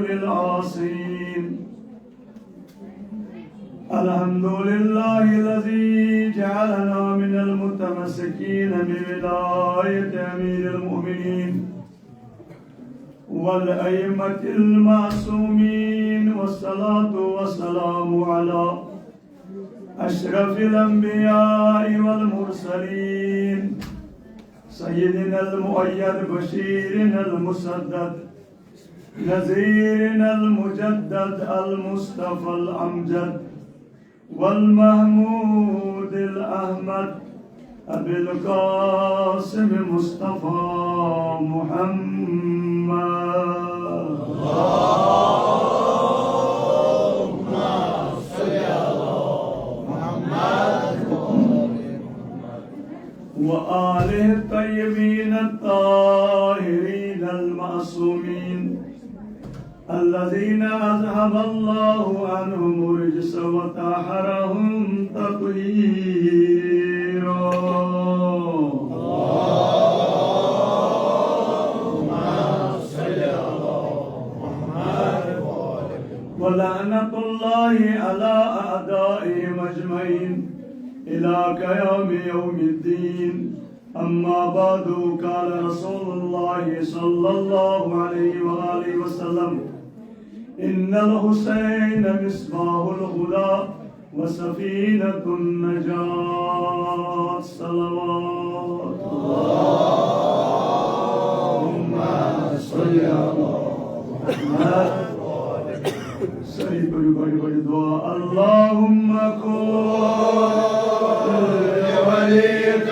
للعاصين. الحمد لله الذي جعلنا من المتمسكين بولاية أمير المؤمنين والأئمة المعصومين، والصلاة والسلام على أشرف الأنبياء والمرسلين سيدنا المؤيد بشيرنا المسدد نذيرنا المجدد المصطفى الأمجد والمحمود الأحمد أبي القاسم مصطفى محمد. اللهم صل على محمد وآله الطيبين الطاهرين المعصومين الذين أذهب الله عنهم الرجس وطهرهم تطهيرا. اللهم صل على محمد ولعنة الله على أعدائهم أجمعين إلى قيام يوم الدين. أما بعد، قال رسول الله صلى الله عليه وآله وسلم: إن الحسين مصباح الهدى وسفينة النجاة. صلوات اللهم صل على محمد. سری بڑی بڑی بڑی دعا. اللهم كن وليك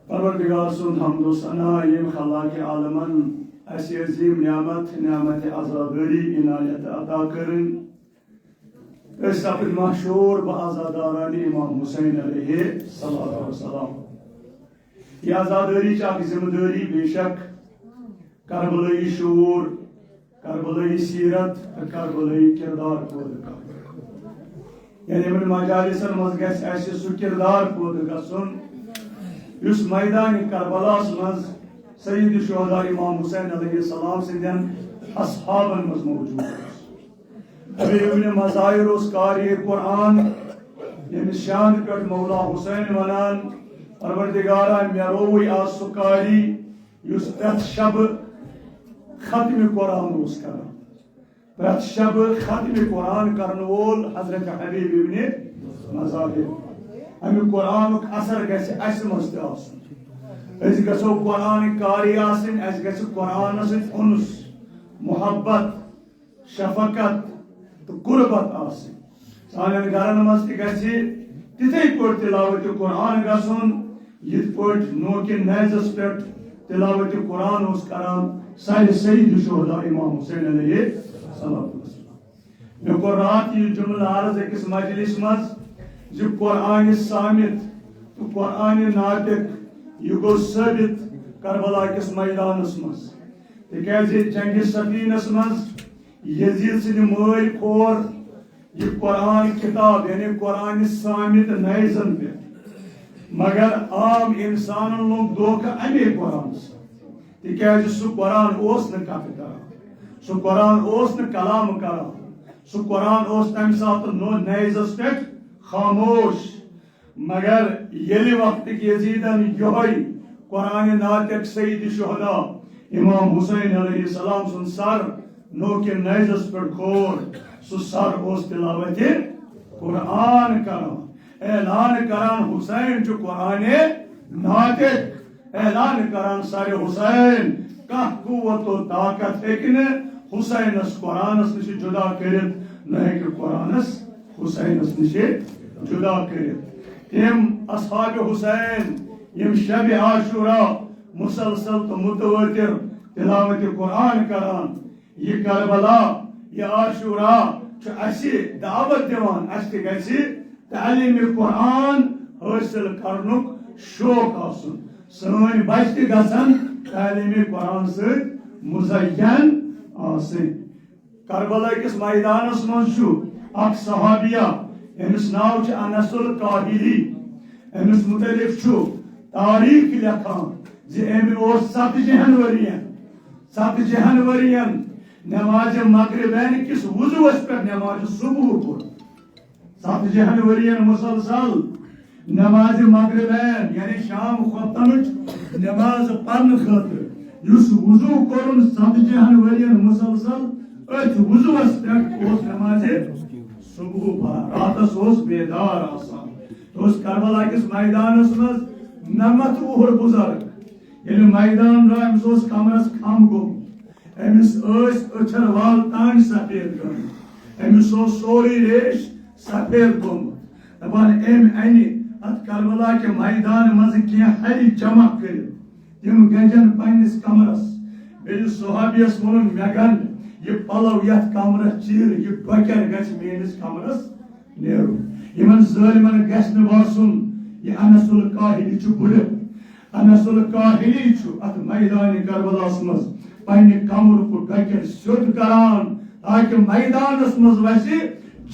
پروردگار سن حمد و ثنا یم خلاق عالمن اسی عظیم نعمت عزاداری عنایت عطا کرن. اس سپد مشہور بعزاداران امام حسین علیہ السلام. یہ عزاداری چاک ذمہ داری بے شک کربلائی شعور، کربلائی سیرت، کربلائی کردار پود کر. یعنی من مجالسن مز گژھِ اسہِ سُہ کردار پود گژھُن یُس میدان کربلاس مز سید الشہداء امام حسین علیہ السلام سندین اصحابن مز موجود اس. ابھی ابن مظاہر اس قاری قرآن یعنی شان پہ مولا حسین ونان: پروردگارا مے رووی آز سہ قاری یُس پرٛٮ۪تھ شب ختم قرآن اوس کران. پرٛٮ۪تھ شب ختم قرآن کرن وول حضرت حبیب ابن مظاہر. امی قرآن اثر گژھِ اسہِ منٛز تہِ آسُن. أسۍ گژھو قرآن قاری آسٕنۍ، اسہِ گژھِ قرآنس سۭتۍ اُنس، محبت، شفقت تو قربت آسٕنۍ. سانٮ۪ن گرن منٛز تہِ گژھِ تِتھے پٲٹھۍ تلاوت قرآن گژھُن یِتھ پٲٹھۍ نوکہِ نیزس پٮ۪ٹھ تلاوت قرآن اوس کران سانہِ سید الشہداء امام حسین علیہ السلام. مےٚ کوٚر راتھ یہِ جملہٕ عرض أکِس مجلس منٛز زِ قرآن سامت تو قرآن ناطق یہ گو ثابت کربلا کس میدانس مز. تکیازِ جنگ سفینس مز یزید سٕنٛدِ مٲلۍ کھور یہ قرآن کتاب یعنی قرآن سامت نیزن پہ. مگر عام انسان لوگ دھوکہ امی قرآن سے. تکیازِ سُہ قرآن اوس نہٕ کتھ کران، سُہ قرآن اوس نہٕ کلام کران، سو قرآن اس تمہ سات نیزس پہ خاموش مگر یلی وقت یزیدن یہ قرآن ناطق سید شہداء امام حسین علیہ السلام سن سر نو کہ نیزس پہ کھور سو سر اس تلاوت قرآن کران اعلان کران حسین جو قرآن ناطق اعلان کران سر حسین کہ قوت و طاقت ہے کہ حسین اس قرآن اس نشی جدا کرت نہ کہ قرآن اس حسین اس نشی جدا کرت تم اصحاب حسین یم شب عاشورہ مسلسل تو متواتر تلاوت قرآن کران یہ کربلا یہ عاشورہ اسی دعوت دیوان اس گژھِ تعلیم قرآن حاصل کرنک شوق آسن سن بچہ تہ گژھن تعلیم قرآن ست مزین آسن کربلا کس میدانس مز اخ صحابیہ امس ناو انس القاہلی امس متعلق تاریخ لکھان زِ أمۍ اوس 7 جنورین نماز مغربین کس وضوس پہ نماز صبح پور 7 جنورین مسلسل نماز مغربین یعنی شام خطن نماز پڑھنے خاطر اس وضو کورن 7 جنورین مسلسل ات وضوس پہ نماز صبح پڑھا راتس بیدار آسان تو اس کربلا کس میدانس مز 90 وُہر بزرگ یل میدان را امس کمرس کھم گو امس اچھر وال تان سفید گم امس سوری ریش سفید گم دپان ان ات کربلا کے میدان مز کی ہری جمع کر تم گنجن پنس کمرس بیل صحابیس ون مے گن یہ پلو یت کمرس چیر یہ ڈوکر گژھِ میٲنِس کمرس نیرُن یمن ظالمن گژھِ نہٕ باسُن یہ انس القاہلی چھ بُڑٕ انس القاہلی چھ ات میدان کربلاس مز پنہ کمر کو ڈکر سیود کران تاکہ میدانس مز وسہ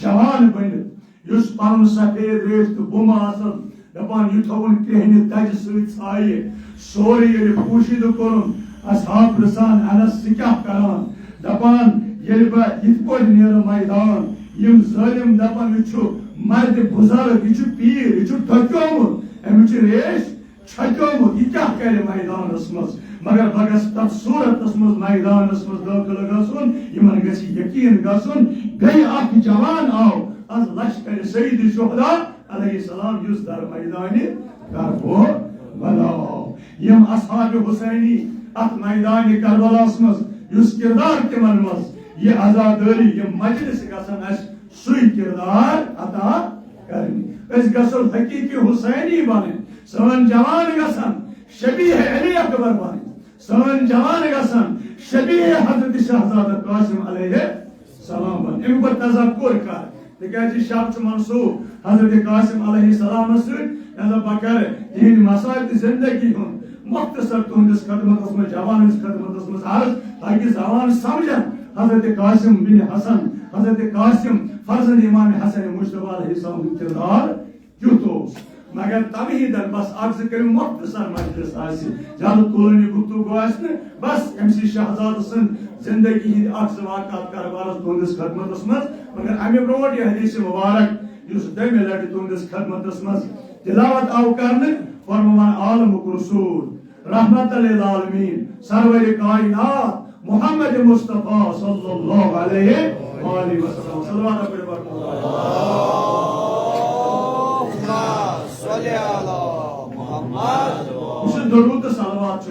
جوان بنت اس پن سفید ریش تو بم آسن دپان یہ تھون کرہنہ تجہ ست ژھایہ سورے ییٚلہِ پوشید کورن اصحاب پرژھان انس ژٕ کیاہ کران دپان ییٚلہِ بہٕ یِتھ پٲٹھۍ نیرٕ میدان یم ظالم دپان یہ چھ مرد بزرگ یہ چھ پیر یہ چھ ڈھکیومت امچ ریش چھکیومت یہ کیا کرِ میدانس مز مگر بگس تب صورتس مز میدانس مز داخل گژھن یمن گژھِ یقین گژھن گئی اکھ جوان آو از لشکر سید شہداء علیہ السلام یس در میدان کربلا آو یم اصحاب حسینی ات میدان کربلاس مز یس کردار تمن مز یہ عزاداری یہ مجلس گژھن اس سوئی کردار عطا کرنی اس گژھو حقیقی حسینی بنن سون جوان گژھن شبیہ علی اکبر بنن سون جوان گژھن شبیہ حضرت شہزادہ قاسم علیہ السلام بنن امی پر تذکر کر تکیازِ شب چھ منسوب حضرت قاسم علیہ السلام سۭتۍ لہذا بہ کرٕ تہنٛدِ مسائل زندگی ہُنٛد مختصر تہنٛدِس خدمتس منٛز جوانس خدمتس منٛز عرض تاکہ زوان سمجھن حضرت قاسم بن حسن حضرت قاسم فرزند امام حسن مجتبی علیہ السلام کردار کیُتھ مگر تمہیدن بس اکھ کر مختصر مجلس آسہِ زیادہ طولانی گفتگو آسہِ نہٕ بس امسی شہزاد سٕنٛد زندگی ہٕنٛدۍ اکھ واقعات کربالس تہنٛدِس خدمتس منٛز مگر امہِ برونٛٹھ یہ حدیث مبارک یُس دٔیمہِ لٹہِ تہنٛدِس خدمتس منٛز تلاوت آو کرنہٕ فرمان عالمُک رسول رحمت للعالمین سرور کائنات محمد مصطفیٰ صلی اللہ علیہ وآلہ وسلم صلوات یہ درود صلوات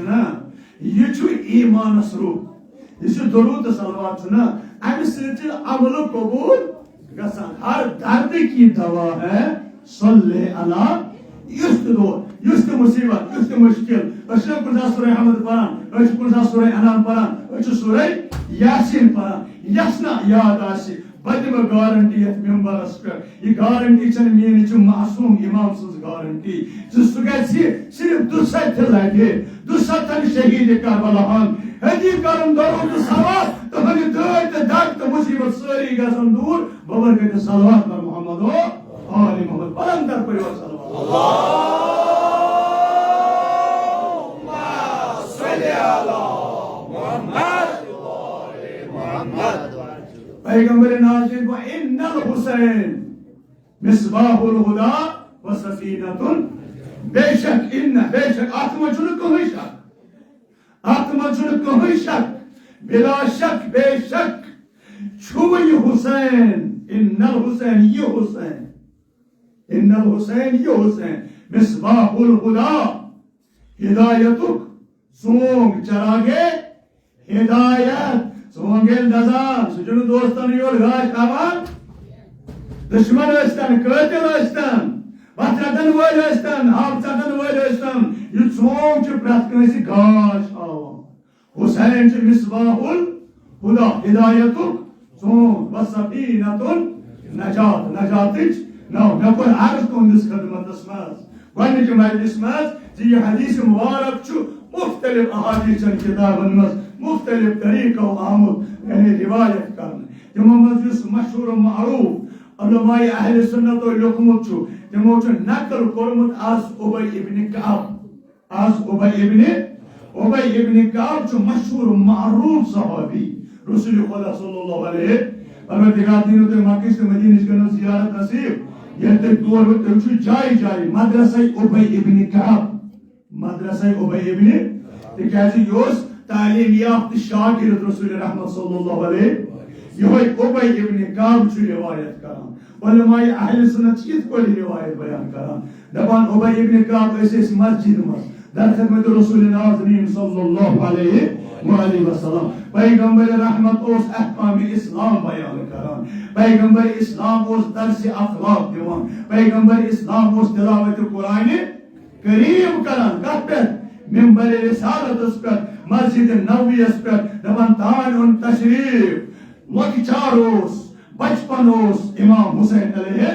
یہ ایمانس روح یہ درود صلوات امہ سۭتۍ عمل قبول گژھان ہر درد کی دوا ہے صلی علی یُس تہِ دود یُس تہِ مصیبت یُس تہِ مشکل أسۍ چھِ کُنہِ ساتہٕ سورہ حمد پران أسۍ چھِ کُنہِ ساتہٕ سورہ انعام پران أسۍ چھِ سورہ یاسین پران یس نہٕ یاد آسہِ بہٕ دِمہٕ گارنٹی یتھ ممبرس پٮ۪ٹھ یہ گارنٹی چھنہٕ میٲنۍ یہِ چھِ معصوم امام سٕنٛز گارنٹی سُہ گژھِ صرف 62 لٹہِ 62 شہیٖد کربلاہن ہدی کرن درود صلوات تہنٛدِ دٲدۍ تہٕ دگ تہٕ مصیبت سٲری گژھن دوٗر بہٕ ونہٕ کتہِ صلوات پر محمد و آل محمد بلندر پٔرِو صلوات پیغمبر نازل کو الحسین مصباح الہدا و سفینۃ بے شک آتما چھن کوئی شک بلا شک بے شک چھو یہ حسین ان الحسین یہ حسین مصباح الہدا ہدایتک سونگ چراغے ہدایت سونگے نظام سجن دوستان یور گاش آوان دشمن ٲسۍتن قٲتِل ٲسۍتن وتھ رٹن وٲلۍ ٲسۍتن آب ژٹن وٲلۍ ٲسۍتن یہِ ژوٚنگ چھُ پرٛٮ۪تھ کٲنٛسہِ گاش ہاوان حسین چھُ مصباح الہدا ہدایتُک ژوٚنگ وسفینۃ نجاتٕچ نو مےٚ کوٚر عرض تُہنٛدِس خدمتس منٛز گۄڈنِچہِ مجلس منٛز زِ یہِ حدیث مبارک چھُ مختلف احادیثن کتابن منٛز مختلف طریقو آمُت یعنی روایت کرنہٕ تِمو منٛز یُس مشہوٗر معروٗف علماء اہل سنتو لیوکھمُت چھُ تِمو چھُ نقل کوٚرمُت از ابی ابن کعب چھُ مشہوٗر معروٗف صحابی رسول خدا صلی اللہ علیہ پروردگار دینو تۄہہِ مکٕچ تہٕ مدیٖنٕچ کٔرنو زیارت نصیٖب ییٚلہِ تُہۍ تور وٲتِو تُہۍ وٕچھِو جایہِ جایہِ مدرسے ابی ابن تِکیازِ یہِ اوس تعلیٖم یافتہٕ شاگرد رسول رحمت صلی اللہ علیہ یہوے ابی ابن کعب چھُ روایت کران علماء اہل سنت چھِ یِتھ پٲٹھۍ روایت بیان کران دپان ابی ابن کعب ٲسۍ أسۍ مسجد منٛز در خدمت رسول ناظرین صلی اللہ علیہ وآلہ وسلم پیغمبر رحمت اوس احکام اسلام بیان کران پیغمبر اسلام اوس درس اخلاق دِوان پیغمبر اسلام اوس تلاوت قرآن کریم کران کتھ پٮ۪ٹھ ممبر رسالتس پٮ۪ٹھ مسجد نبویس پٮ۪ٹھ دپان تانۍ اوٚن تشریف لۄکچار اوس بچپن اوس امام حسین علیہ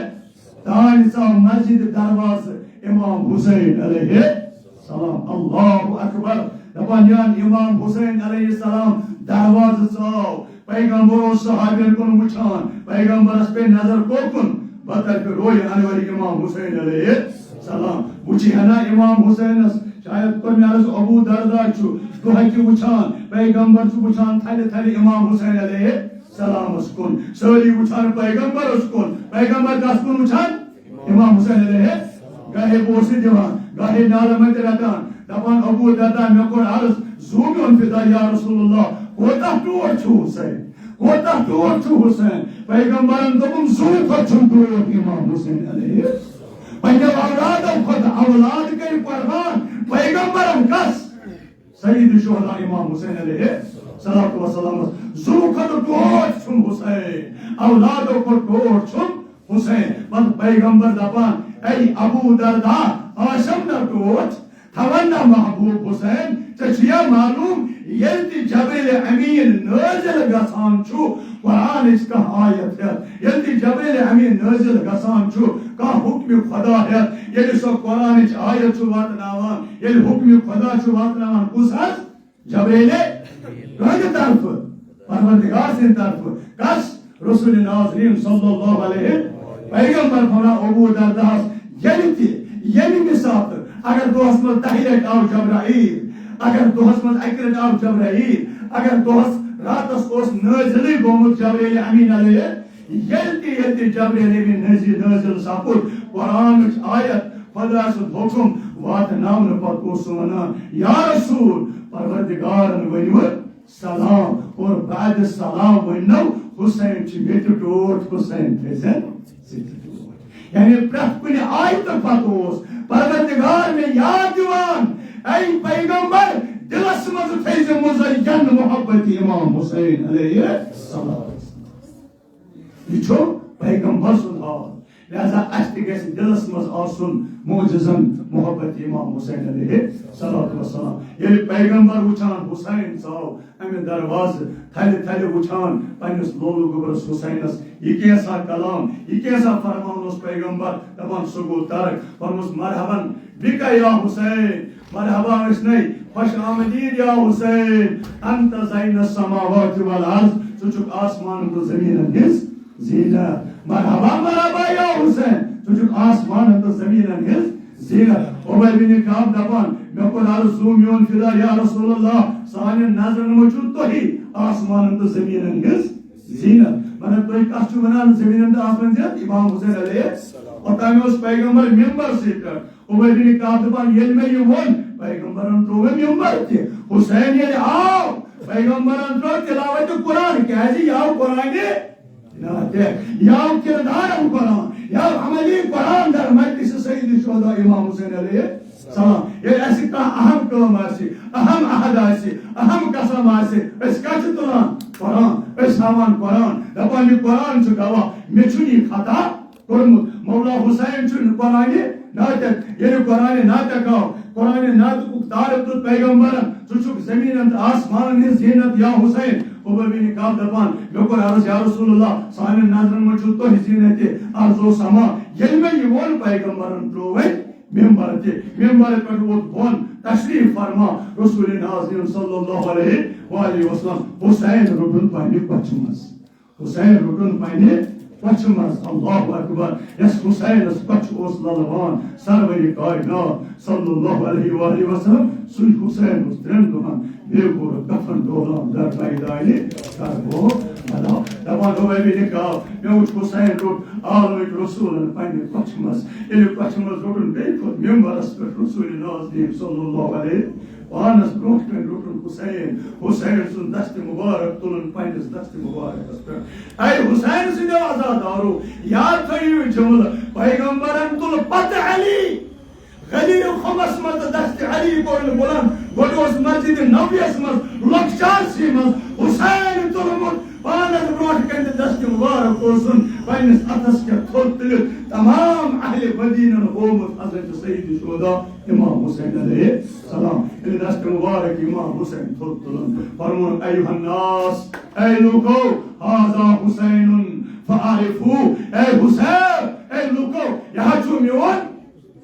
تانۍ ژاو مسجد دروازٕ امام حسین علیہ السلام اللہ اکبر دپان یان امام حسین علیہ السلام دروازٕ ژاو پیغمبر اوس صحابین کُن وٕچھان پیغمبرس پے نظر کوکُن بطرفہِ روی انور امام حسین علیہ السلام وٕچھِ ہنا امام حسینس شاید کوٚر مےٚ عرض ابو دردا چھُ دۄہے تہِ وٕچھان پیغمبر چھُ وٕچھان تھلہِ تھلہِ امام حسین علیہ السلامس کُن سٲری وٕچھان پیغمبرس کُن پیغمبر کس کُن وٕچھان امام حسین علیہ گاہے بوسہٕ دِوان گاہے نالہٕ متہِ رٹان دپان ابو دردا مےٚ کوٚر عرض زوٗ میون فدا یا رسول اللہ کوتاہ ٹوٹھ چھُ حسین پیغمبرن دوٚپُن زوٗ کھۄتہٕ چھُم ٹوٹھ امام حسین علیہ پننٮ۪و اولادو کھۄتہٕ اولاد کٔرۍ قربان پیغمبرن کس سید الشہداء امام حسین علیہ صلاۃ وسلام زوٗ کھۄتہٕ ٹوٹھ چھُم حسین اولادو کھۄتہٕ ٹوٹھ چھُم حسین پتہٕ پیغمبر دپان اے ابو دردا آسم نہ ٹوٹھ تھون نہ محبوب حسین ژےٚ چھُیا معلوم ییٚلہِ تہِ جبریل امین نٲزِل گژھان چھُ قرآنٕچ کانٛہہ آیت ہٮ۪تھ ییٚلہِ تہِ جبریل امین نٲزِل گژھان چھُ کانٛہہ حُکمہِ خدا ہٮ۪تھ ییٚلہِ سۄ قرآنٕچ آیت چھُ واتناوان ییٚلہِ حُکمہِ خدا چھُ واتناوان کُس حظ جبریلے کٕہٕنٛدِ طرفہٕ پروردگار سٕنٛدِ طرفہٕ کس رسول ناظرین صلی اللہ علیہ پیغمبر فرماوان ابو درداہس ییٚمہِ ساتہٕ اگر دۄہس منٛز 10 لٹہِ آو جبرائیل اگر دۄہس منٛز 1 لٹہِ آو جبرائیل اگر دۄہس راتس اوس نٲزِلٕے گوٚمُت جبریل امین علیہ ییٚلہِ تہِ جبریل امین نٲزِل سپُد قرآنٕچ آیت خدا سُنٛد حُکم واتناونہٕ پتہٕ اوس سُہ ونان یا رسول پروردگارن ؤنِو سلام اور بعد سلام ؤنو حسین چھُ ییٚتہِ ٹوٹھ حسین تھٲیزٮ۪ن یعنی پرٛٮ۪تھ کُنہِ آیتہٕ پتہٕ اوس پروردگار مےٚ یاد دِوان اے پیغمبر دلس منٛز تھٲیزِ مُزین محبت امام حسین علیہ السلام یہ چھُ پیغمبر سُنٛد حال لہذا اسہِ تہِ گژھِ دلس منٛز آسُن موجزن محبت امام حسین علیہ صلاۃ وسلام ییٚلہِ پیغمبر وٕچھان حسین ژاو امہِ دروازٕ تھلہِ تھلہِ وٕچھان پننِس لولہٕ گوبرس حسینس یہ کیسا کلام یہ کیسا فرمان اوس پیغمبر دپان سُہ گوٚو ترک فرموس مرحباً بِکا یا حسین مرحبا ٲسنَے خوش آمدید یا حسین انت زین السماوات والارض ژٕ چھُکھ آسمانن تہٕ زمیٖنن ہٕنٛز زیٖنت مرحبا مرحبا یا حسین ژٕ چھُکھ آسمانن تہٕ زمیٖنن ہٕنٛز زیٖنت ابی بن کعب دپان مےٚ کوٚر عرض زوٗ میون فدا یا رسول اللہ سانٮ۪ن نظرن منٛز چھُو تُہی آسمانن تہٕ زمیٖنن ہٕنٛز زیٖنت مطلب تُہۍ کتھ چھِو وَنان زٔمیٖنن تہٕ آسمان زینت امام حسین علیہ اوٚتام اوس پیغمبر ممبرسٕے پٮ۪ٹھ عبید بن کعب دپان ییٚلہِ مےٚ یہِ ووٚن پیغمبرن ترٛوو مےٚ ممبر تہِ حسین ییٚلہِ آو پیغمبرن ترٛوو تلاوت قرآن کیٛازِ یہِ آو قرآنہِ یہ کردار قرآن یہ عملی قرآن در مجلس سید الشہداء امام حسین علیہ السلام یہ ایسی اہم کام آسی اہم عہد آسی اہم قسم آسی اس کا تلان قرآن اس ہاوان قرآن دپان یہ قرآن چھ گواہ میں چھنی خطا کرمت مولا حسین چھن قرآن ناطق یہ قرآن ناطق آو قرآن ناطق تعارف تو پیغمبرن چھ زمین آسمان ہز زینت یا حسین عبید بن کعب دپان مےٚ کوٚر عرض یا رسول اللہ سانٮ۪ن نظرن منٛز چھُ تُہۍ زیٖنِتھ تہِ عرض اوس سما ییٚلہِ مےٚ یہِ ووٚن پیغمبرن ترٛوو وۄنۍ ممبر تہِ ممبر پٮ۪ٹھ ووت بۄن تشریف فرما رسول ناظرین صلی اللہ علیہ وآلہ وسلم حسین رُکُن پننہِ کۄچھِ منٛز حسین رُکُن پننہِ کۄچھِ منٛز اللہ اکبر یس حسینس کۄچھ اوس للوان سرور کائنات صلی اللہ علیہ وآلہ وسلم سُے حسین اوس 3 دۄہن بیٚیہِ کوٚر کفن دوران در میدانہِ کربو بلا دپان عبید بن کعب مےٚ وُچھ حسین روٚٹ عالمٕکۍ رسوٗلن پننہِ کۄچھِ منٛز ییٚلہِ کۄچھِ منٛز روٚٹُن بیٚیہِ کھوٚت ممبرس پٮ۪ٹھ رسول ناظرین صلی اللہ علیہ پانس برونٛٹھ کَنہِ روٚٹُن حسین حسین سُنٛد دست مبارک تُلُن پننِس دست مبارکس پٮ۪ٹھ اے حسین سٕنٛدیو عزادارو یاد تھٲیِو جملہٕ پیغمبرن تُل پتہٕ علی غدیر خمس منٛز دست علی کوٚر نہٕ بُلنٛد گۄڈٕ اوس مسجد نبویس منٛز لۄکچارسٕے منٛز حسین تُلمُت پانس برونٛٹھ کَنہِ دست مبارک اوسُن پننِس اتھس کٮ۪تھ تھوٚد تُلِتھ تمام اہلِ مدیٖنن ہومُت حضرت سید الشہداء امام حسین علیہ السلام ییٚلہِ دست مبارک امام حسین تھوٚد تُلُن فرمون ایُہا الناس اے لوٗکو ہذا حسین فاعرفوٗ اے حسین اے لوٗکو یہِ حظ چھُ میون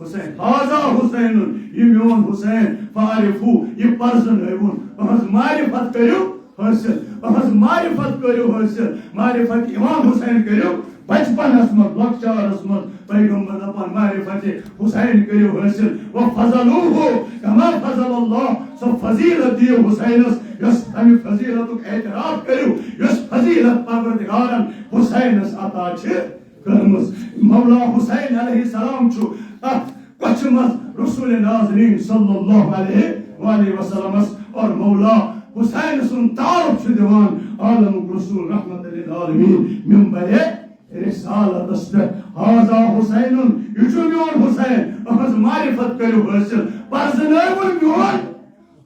حسین ہذا حسین یہ میون حسین فاعرفوٗ یہ پرزنٲوُن اہنٛز معرفت کٔرِو حٲصِل اہنٛز معرفت کٔرِو حٲصِل معرفت امام حسین کٔرِو بچپنس منٛز لۄکچارس منٛز پیغمبر دپان معرفت حسین کٔرِو حٲصِل وفضلوٗہ کما فضل اللہ سۄ فضیلت دِیِو حسینس یۄس تمہِ فضیلتُک اعتراف کٔرِو یۄس فضیلت پروردگارن حسینس عطا چھِ کٔرمٕژ مولا حسین علیہ السلام چھُ اتھ کۄچھِ منٛز رسول ناظرین صلی اللہ علیہ وآلہ وسلمس اور مولا حسین سُنٛد تعارف چھُ دِوان عالمُک رسول رحمت للعالمین ممبرِ رسالتس پٮ۪ٹھ ہذا حسینُن یہِ چھُ میون حسین اہنٛز معرفت کٔرِو حٲصِل پرزنٲوُن میون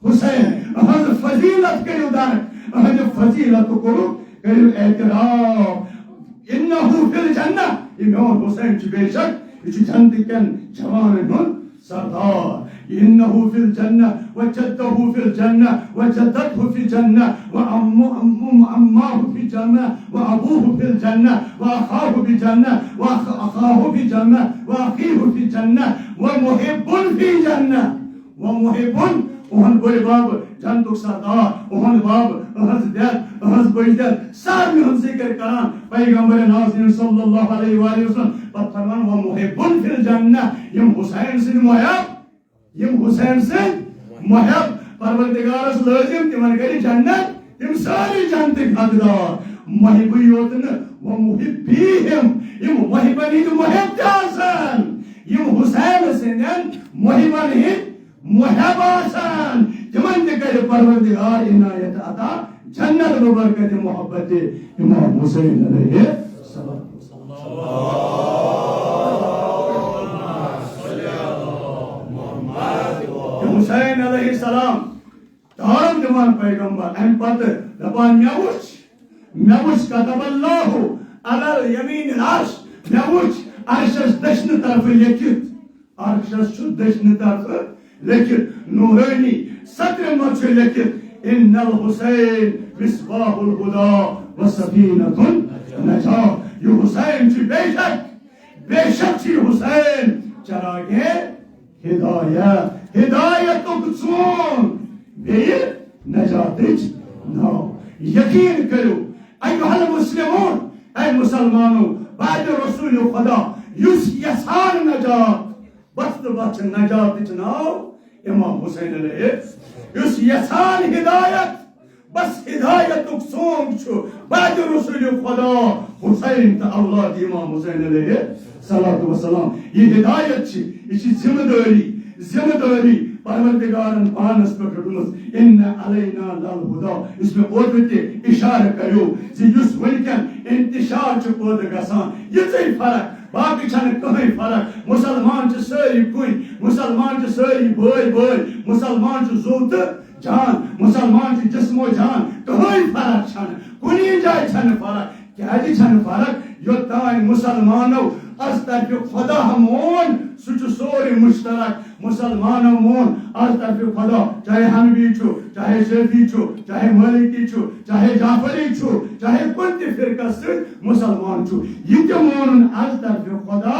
حسین اہنٛز فضیلت کٔرِو درک اہنٛدِ فضیلتُک کوٚرُکھ کٔرِو اعتراف انہُ فی الجنہ یہِ میون حسین چھُ بے شک یہ جنت کن جوانن ہند سردار انه فی الجنہ وجدته فی الجنہ وجدته فی الجنہ وعماه فی الجنہ وابوه فی الجنہ واخاه فی الجنہ واخاه فی الجنہ واخیه فی الجنہ ومحب فی الجنہ ومحب اہن بڑ باب جنتک سردار اہن باب اہنز دید اہنز بڑ دید سارنی ہند ذکر کران پیغمبر ناظرین صلی اللہ علیہ وآلہ وسلم پتہ فرمان ومحب فی الجنہ یم حسین سن محب یم حسین سن محب پروردگارس لازم تمن کری جنت تم ساری جنتک حقدار محبی یوت نہ ومحبیہم یم محبن ہند محب آسان یم حسین سندن محبن ہند محب آسان تمن تہ کر پروردگار عنایت عطا جنت ببرکت محبت امام حسین علیہ السلام حسین علیہ السلام تعارف دِوان پیغمبر امہ پتہ دپان مےٚ وُچھ كتب اللہ علی الیمین العرش مےٚ وُچھ عرشس دشنہ طرف لیکھِتھ عرشس چھُ دشنہ طرف لیکھِتھ نورانی سطرِ منٛز چھُ لیکھِتھ ان الحسین مصباح الہدی وسفینۃ النجاۃ یہ حسین چھُ بے شک چھُ حسین چراغِ ہدایت ہدایتُک ژوٗن بیٚیہِ نجاتٕچ ناو یقین کٔرِو ایُہا المسلمون اے مسلمانو بعد رسول خدا یُس یژھان نجات بس چھِ نجاتٕچ ناو امام حسین علیہ یُس یژھان ہدایت بس ہدایت سونگ چھو بعد رسول خدا حسین تو اولاد امام حسین علیہ الصلوۃ والسلام. یہ ہدایت چھ یہ ذمہ داری پروردگارن پانس پہ رٹمت ان علینا للہدا. اس میں اوترٕ تہِ اشارہ کریو زِ ونکن انتشار چھ پٲدٕ گژھان یِژٕے فرق باقی چھنہٕ کٕہٕنۍ فرق. مسلمان چھ سٲری کُنۍ مسلمان چھ سٲری بٲے مسلمان چھ زو تہٕ جان مسلمان چھ جسم و جان کٕہٕنۍ فرق چھنہٕ کُنی جایہِ چھنہٕ فرق. کیازِ چھنہٕ فرق یوٚتانۍ مسلمانو از طرف خدا مون سہ سوری مشترک مسلمانوں مون از طرف خدا چاہے حنفی چھو چاہے شافعی چھو چاہے مالکی چھو چاہے جعفری چھو چاہے کن تہ فرقہ سۭتۍ مسلمان چھو یہ تہ مون از طرف خدا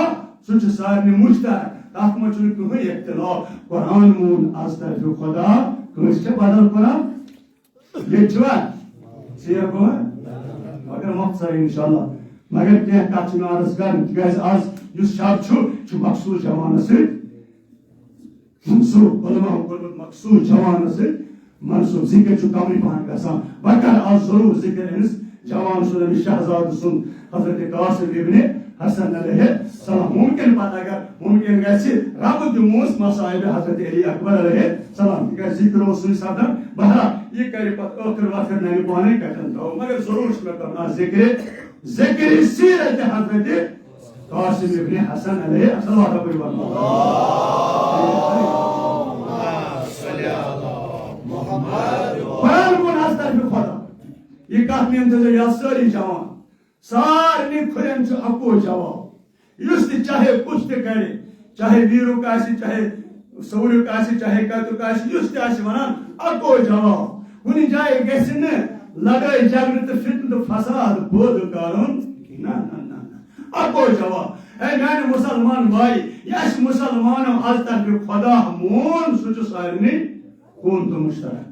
سہ سارنٕے مشترک تتھ منٛز چھُنہٕ کٕہٕنۍ اختلاف. قرآن مون از طرف خدا کٲنٛسہِ چھا بدل قرآن ییٚتہِ چھُوا ژیر گوٚوا مگر مۄخصر انشاءاللہ مگر کینٛہہ کتھ چھِ مےٚ عرض کرٕنۍ تِکیازِ آز یُس شب چھُ مخصوص جوانس سۭتۍ منسوب علماء کوٚرمُت مخصوص جوانس سۭتۍ منسوب ذکر چھُ کمٕے پہن گژھان. بہٕ کرٕ آز ضروٗر ذکر أمِس جوان سُنٛد أمِس شہزادٕ سُنٛد حضرت قاسم ابن حسن علیہ السلام. ممکن پتہ اگر ممکن گژھِ رب دِموس مصائب حضرت علی اکبر علیہ السلام تِکیازِ ذکر اوس سُے سپدان. بہرحال یہ کرِ پتہٕ ٲخر وٲخر ننہِ پانے کتھن تھاوو مگر ضروٗر چھُ مےٚ کرُن آز ذکر سیرت حضرت قاسم ابن حسن علیہ السلام. قرآن کون از طرف خدا یہ کتھ نیم یا ساری جوان سارنی کھلین اکو جواب یس تہ چاہے کچھ تہ کرے چاہے ویرک آسی چاہے سورک آسی چاہے کتک آسی یس تہ آسی ونان اکو جواب. کُنہِ جایہِ گژھِ نہٕ لڑٲے جھگڑٕ تہٕ فتنہٕ تہٕ فساد پٲدٕ کرُن نہ اکو جواب. اے میانہِ مسلمان بھائی یس مسلمانو از طرف خدا مون سُہ چھُ سارنٕے کُن تہٕ مشترک.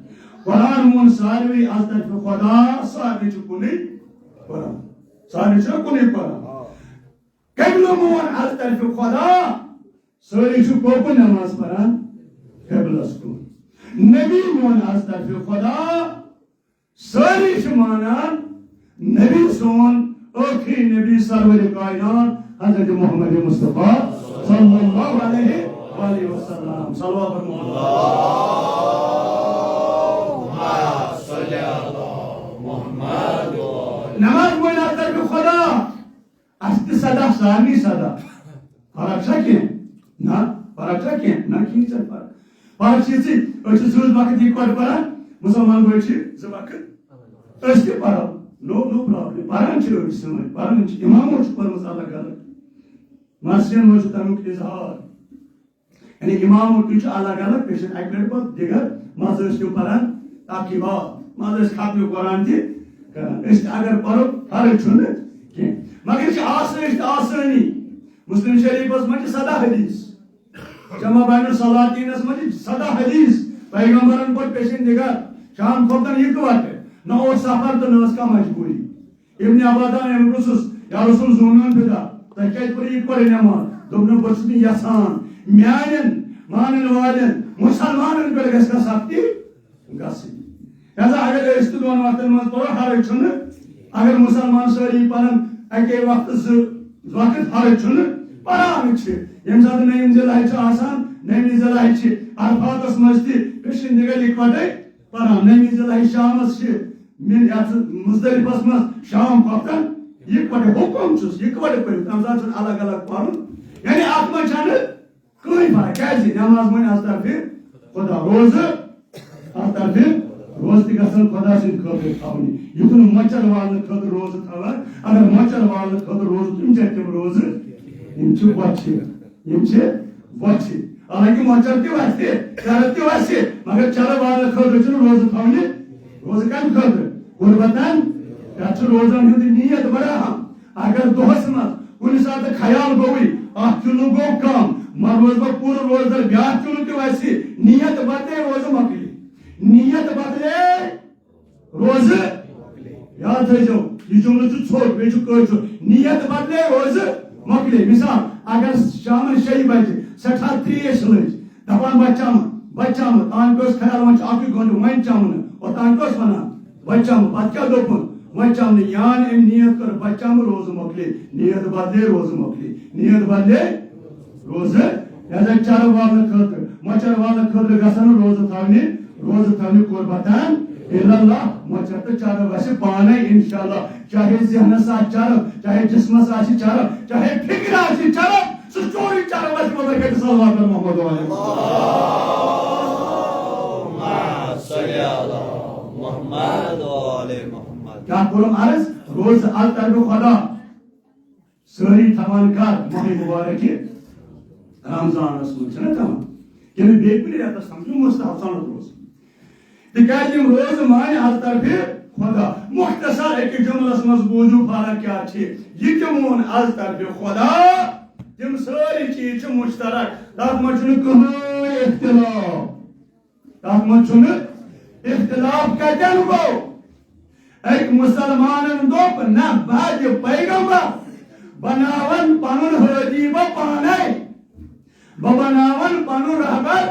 قرآن مون ساروی از طرف خدا سارنٕے چھُ کُنُے قرآن سارنٕے چھُ کُنُے قرآن. قبلہٕ مون از طرف خدا سٲری چھُ کوکُن نماز پران قبلس کُن. نبی مون از طرف خدا ساری چھِ مانان نبی سون ٲخری نبی سرور کائنات حضرت محمد مصطفیٰ صلی اللہ علیہ وآلہ وسلم. صلوات نماز مون از طرف خدا اس صدا سارنٕے صدا فرق چھا کینٛہہ نہ فرق چھا کینٛہہ نہ کِہیٖنۍ چھنہٕ فرق. فرق چھِ یِژٕے أسۍ چھِ زٕ وقت یِکوٹہٕ پران مسلمان بٲے چھِ زٕ وقت أسۍ تہِ پرو نو پرابلم پران چھِ أسۍ سٲنۍ پران چھِ اِمامو چھِ پٔرمٕژ الگ الگ مسجدن منٛز چھُ تمیُک اظہار یعنی اِمامو تہِ چھُ الگ الگ بیٚیہِ چھِ اکہِ لٹہِ پتہٕ دِگر منٛزٕ ٲسۍ تِم پران تاقیبات منٛزٕ ٲسۍ ختمہِ قرآن تہِ کران. أسۍ تہِ اگر پرو فرق چھُنہٕ کینٛہہ مگر یہِ چھِ آسٲیش تہٕ آسٲنی. مسلم شریفس منٛز چھِ 17 حدیث جمع بین الصلاتینس منٛز چھِ 17 حدیث پیغمبرن پٲٹھۍ پیشن دِگر شام کھۄتن یِکوٹہٕ نہ اوس سفر تہٕ نہ ٲس کانٛہہ مجبوٗری. ابن عبادان اَمہِ پرٛژھُس یا رسول زوٗنان فِدا تۄہہِ کیازِ پٔرِو یِکوٹے نٮ۪ماز دوٚپنم بہٕ چھُس نہٕ یژھان میانٮ۪ن مانن والٮ۪ن مسلمانن پٮ۪ٹھ گژھِ کانٛہہ سختی گژھٕنۍ. لہذا اگر أسۍ تہِ دۄن وقتن منٛز پرو حرج چھُنہٕ. اگر مسلمان سٲری پرن اکے وقتہٕ زٕ وقت حرج چھُنہٕ پران چھِ. ییٚمہِ ساتہٕ نٔیِم ذی الحج چھُ آسان نٔیمہِ ذی الحج چھِ عرفاتس منٛز تہِ پیشن دِگر یِکوٹے پران. نٔیمہِ ذی الحج شامس چھِ یتھ مزدلفس منٛز شام وقتن یِکوٹے حُکم چھُس یِکوٹے پٔرِو تمہِ ساتہٕ چھُنہٕ الگ الگ پرُن یعنی اتھ منٛز چھنہٕ کٕہٕنۍ فرق. کیازِ نٮ۪ماز مٲنۍ از طرفہِ خدا روزٕ اتھ طرفہِ روزٕ تہِ گژھن خدا سٕنٛدِ خٲطرٕ تھاونہِ. یُتھ نہٕ مۄچر والنہٕ خٲطرٕ روزٕ تھاوان اگر مۄچر والنہٕ خٲطرٕ روزٕ تِم چھِ تِم روزٕ یِم چھِ بۄچھِ حالانکہِ مۄچر تہِ وسہِ چرٕ تہِ وسہِ مگر چرٕ والنہٕ خٲطرٕ چھُنہٕ روزٕ تھاونہِ. روزٕ کمہِ خٲطرٕ قربتن تتھ چھُ روزن ہُنٛد نیت بڑاوان. اگر دۄہس منٛز کُنہِ ساتہٕ خیال گوٚوٕے اکھ کِلوٗ گوٚو کم ما روز بہٕ پوٗرٕ روزدر بیاکھ کِلوٗ تہِ وسہِ نیت بدلے روزٕ مۄکلے نیت بدلے روزٕ یاد تھٲیزیو یہِ جملہٕ چھُ ژھوٚٹ بیٚیہِ چھُ کٲشُر نیت بدلے روزٕ مۄکلے. مثال اگر شامن 6 بجہِ سٮ۪ٹھاہ تریش لٔج دپان بچامہٕ تانۍ کیٛاہ اوس خیال وۄنۍ چھُ اکُے گنٹہٕ وۄنۍ چمہٕ نہٕ اوٚتانۍ کیٛاہ اوس ونان بچم پتہ کیا دوپن وچم یان ام نیت کر بچم روز مکلی نیت بدلے روز مکلی نیت بدلے روز لہذا چر والن خاطر مچر والن خاطر گژھن روز تھونی قربتان اللہ مچر تو چر ویسے پانے انشاءاللہ چاہے ذہنس چرب چاہے جسمس چرب چاہے فکر چرب سہ چوری چرب ویسے مطلب کہ صلوات محمد کیا کرم عرض روز الطرف خدا ساری تھوان کر ماہ مبارک رمضان من تمام کہ بی کن ریتس سمجھو مستحب سنت روز تکیاز روز مان الطرف خدا مختصر ایک جملس مز بوزو فرق کیا یہ تمون الطرف خدا تم ساری چیز مشترک تک من کہیں اختلاف تک من اختلاف کتن گو ایک مسلمان دوپ نہ بعد پیغمبر بناون پنن حدیب پانے بناون پنن رہبر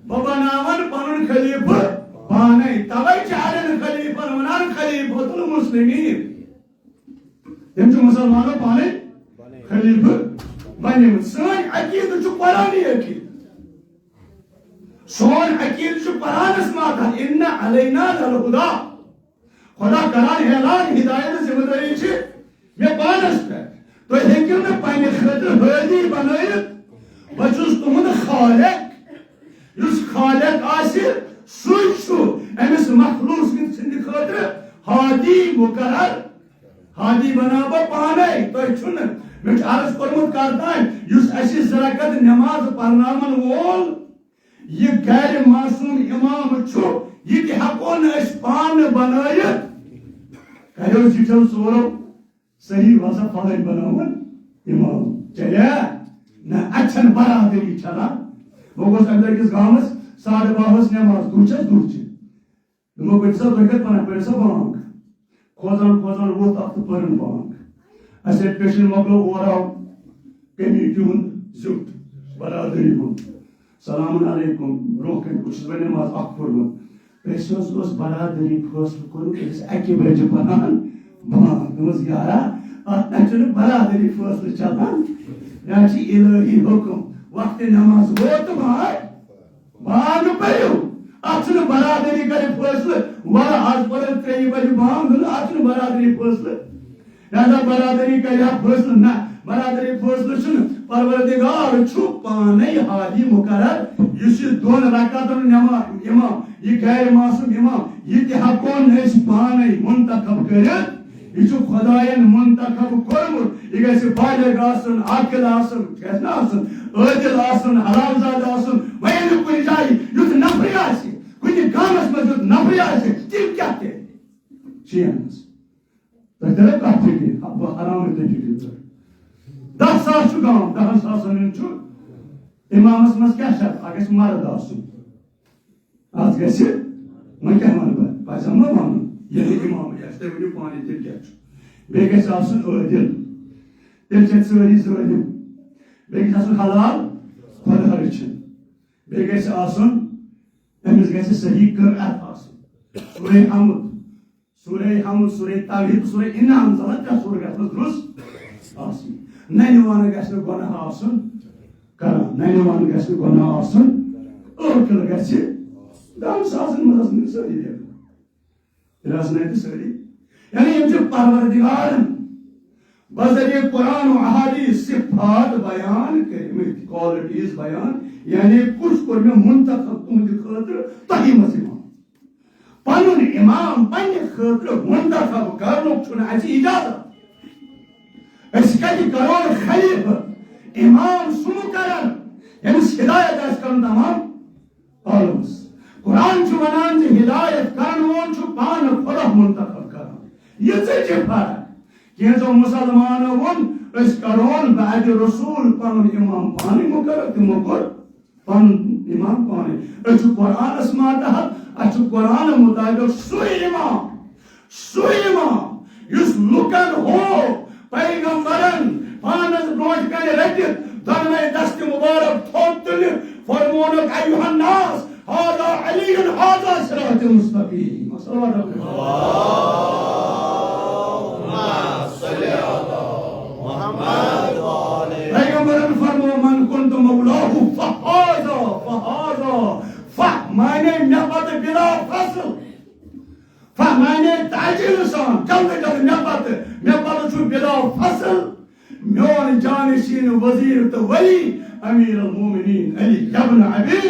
بناون پنن خلیفہ پانے توے چارن خلیفہ ونان خلیفۃ المسلمین تم جو مسلمانوں پانے خلیفہ بنے سن عقیدہ چھ قرآنی عقیدہ سون عقیدہ چھ قرآنس ماتھا ان علینا للہدی خدا کران اعلان ہدایت ذمہ داری چھ مے پانس پہ تو ہیکو نہ پنہ خاطر حاضی بنائت بچس تمہد خالق اس خالق آسی سوئی چھو امس مخلوق سند خاطر ہادی مقرر ہادی بنابا پانے تو چھن مجھ عرض کرمت کرتا ہے اس ایسی زرکت نماز پرنامن وول یہ غیر معصوم امام چھو یہ کہ حقون اس پان بنائیت کہو چیچو سورو صحیح واسا فضل بناون امام چلے نہ اچھن برادری چلا وہ گوش اگر کس گامس 12:30 نماز دوچس دوچ دمو پیسا دوکت پنا پیسا بانک کھوزان وہ تخت پرن بانک اسے پیشن مکلو اوراو کمیٹی ہن زیوت برادری ہن سلام علیکم روکن کچھ بنے نماز اکبر ہن پیسوس اس برادری فاصل کرو اس اکی بجے پنان بانک نماز یارا اتنا برادری فاصل چلان یا چی الہی حکم وقت نماز ووت بانگ پریو اتنا برادری کرے فاصل ورا آج پر 3 بجے بانگ اتنا برادری فاصل لہذا برادری کرے فاصل نہ برادری فاصل چھ پروردگار چھو پانے ہادی مقرر اس 2 رکعتن نماز امام یہ غیر معصوم امام یہ کہ حقون اس پانے منتخب کرت یہ چھو خدایان منتخب کرمت یہ گیسے بالغ آسن عاقل آسن کیسنا آسن عادل آسن حلال زاد آسن وین کوئی جائی یوت نفری آسی کوئی گامس میں یوت نفری آسی تیم کیا تے چیانس تکتر کافی کی حرام تجیدی در 10 ساس چھو گام 10 ساسن چھو امامس مز کیا شرط اگس مرد آسن آج گیسے میں کیا مانو پایسا ما مانو یعنی امام یستے ونیو پانی تیل کیا چھو بے گیسے آسن عادل تیل چیت سوری ظالم بے گیسے آسن حلال خود حرچن بے گیسے آسن امس گیسے صحیح قرآت آسن سورہ حمد سورہ توحید سورہ انعام زلت کیا سورہ گیسے درست آسن نینوان گیسے گناہ آسن کران نینوان گیسے گناہ آسن اوکل گیسے دام ساسن مزاسن سوری دیکھو راسنائت سوری یعنی یہ جو پروردگارن بذریعہ قرآن و احادیث صفات بیان کرمت کوالٹیز بیان یعنی کچھ پر میں منتخب تمہدی خاطر تہی مزیمان پنن امام پنہ خاطر منتخب کرنک چھن اسی اجازت اس کتی کرون خلیفہ امام سمو کرن یعنی ہدایت اس کرن تمام عالمس قرآن چھو ونان چھ ہدایت کرن وون چھو پان خدا منتخب کرن یہ چھ فرق کینچو مسلمان ون اس کرون بعد رسول پنن امام پانی مقرر تمو کر پن امام پانی اچھ قرآن اسماتحت اچھ قرآن مطابق سوئی امام یس لکن ہو پیغمبرن پانس بروٹ کنے رٹت دنوے دست مبارک تھوپ تل فرمونک ایوہ الناس هذا علي هذا صراط المستقیم. صلوات پیغمبران فرمو من کنت مولاه فهذا معنی نبات بلا فصل معنی تعجیل سان جلد نبات چھو بلا فصل میون جانشین وزیر تو ولی امیر المومنین علی ابن ابی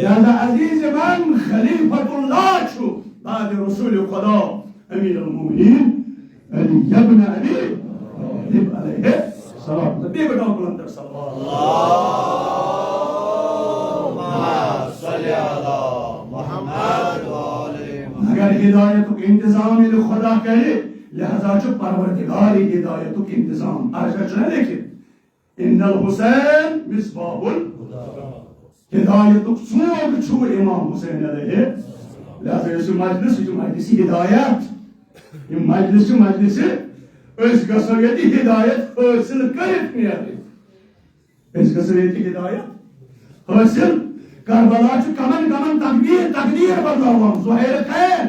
لہذا عزیز من خلیفۃ اللہ چھو بعد رسول خدا امیر المومنین علی ابن ابی طالب علیہ السلام. تبی بٹاؤ بلندر صلی اگر ہدایت کا انتظام خدا کرے لہذا جو پروردگار ہدایت کا انتظام عرشہ چلے دیکھیں ان الحسین مصباح ہدایت سوگ چھو امام حسین علیہ لہذا یہ مجلسی ہدایت یہ مجلس اس گسو یتی ہدایت حاصل کرت نیرے اس گسو یتی ہدایت حاصل کربلا چھ کمن تقدیر بدلاوان زہیر خین